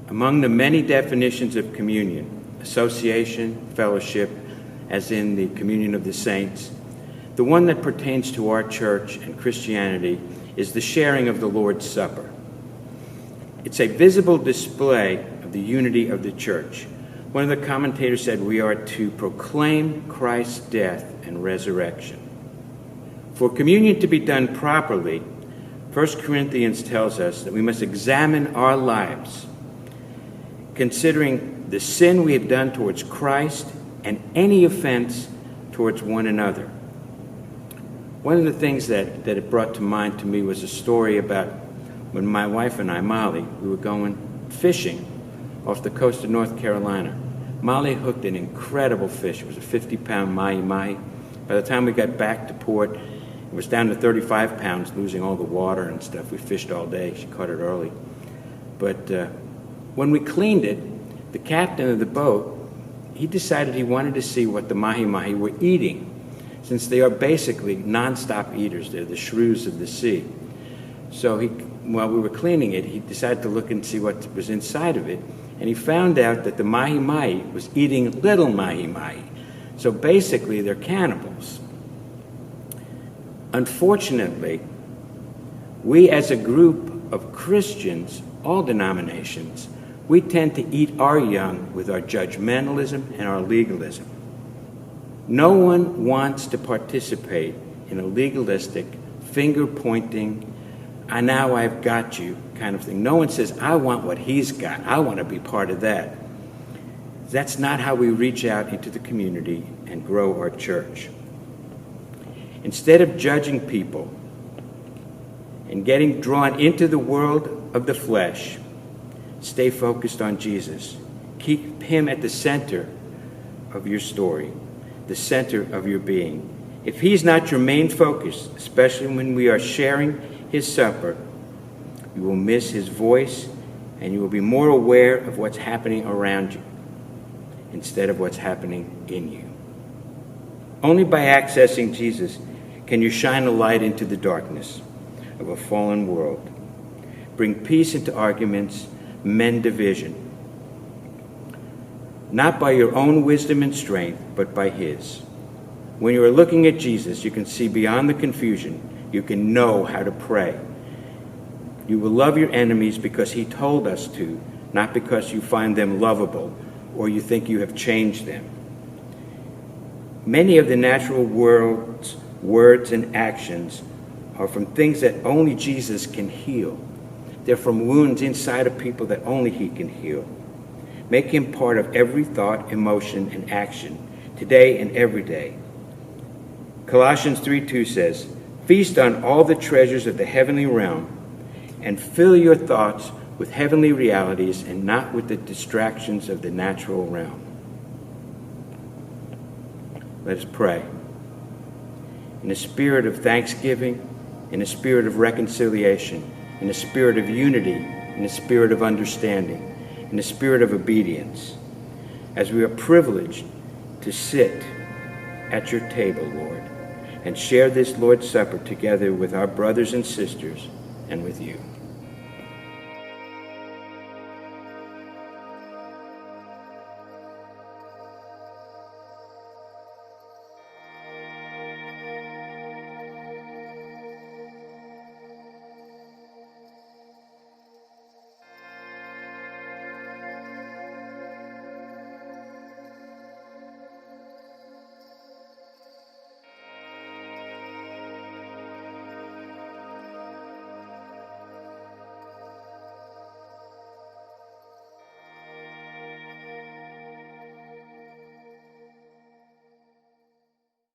Among the many definitions of communion, association, fellowship, as in the communion of the saints, the one that pertains to our church and Christianity is the sharing of the Lord's Supper. It's a visible display of the unity of the church. One of the commentators said we are to proclaim Christ's death and resurrection. For communion to be done properly, 1 Corinthians tells us that we must examine our lives, considering the sin we have done towards Christ and any offense towards one another. One of the things that it brought to mind to me was a story about when my wife and I, Molly, we were going fishing off the coast of North Carolina. Molly hooked an incredible fish. It was a 50-pound mahi-mahi. By the time we got back to port, it was down to 35 pounds, losing all the water and stuff. We fished all day. She caught it early. But when we cleaned it, the captain of the boat, he decided he wanted to see what the mahi-mahi were eating, since they are basically nonstop eaters. They're the shrews of the sea. So while we were cleaning it, he decided to look and see what was inside of it, and he found out that the mahi-mahi was eating little mahi-mahi. So basically, they're cannibals. Unfortunately, we as a group of Christians, all denominations, we tend to eat our young with our judgmentalism and our legalism. No one wants to participate in a legalistic, finger-pointing, now I've got you kind of thing. No one says, I want what he's got. I want to be part of that. That's not how we reach out into the community and grow our church. Instead of judging people and getting drawn into the world of the flesh, stay focused on Jesus. Keep him at the center of your story, the center of your being. If he's not your main focus, especially when we are sharing his supper, you will miss his voice and you will be more aware of what's happening around you instead of what's happening in you. Only by accessing Jesus can you shine a light into the darkness of a fallen world, bring peace into arguments, mend division, not by your own wisdom and strength, but by his. When you are looking at Jesus, you can see beyond the confusion. You can know how to pray. You will love your enemies because he told us to, not because you find them lovable or you think you have changed them. Many of the natural world's words and actions are from things that only Jesus can heal. They're from wounds inside of people that only he can heal. Make him part of every thought, emotion, and action, today and every day. Colossians 3:2 says, feast on all the treasures of the heavenly realm and fill your thoughts with heavenly realities and not with the distractions of the natural realm. Let us pray. In a spirit of thanksgiving, in a spirit of reconciliation, in a spirit of unity, in a spirit of understanding, in a spirit of obedience, as we are privileged to sit at your table, Lord, and share this Lord's Supper together with our brothers and sisters and with you.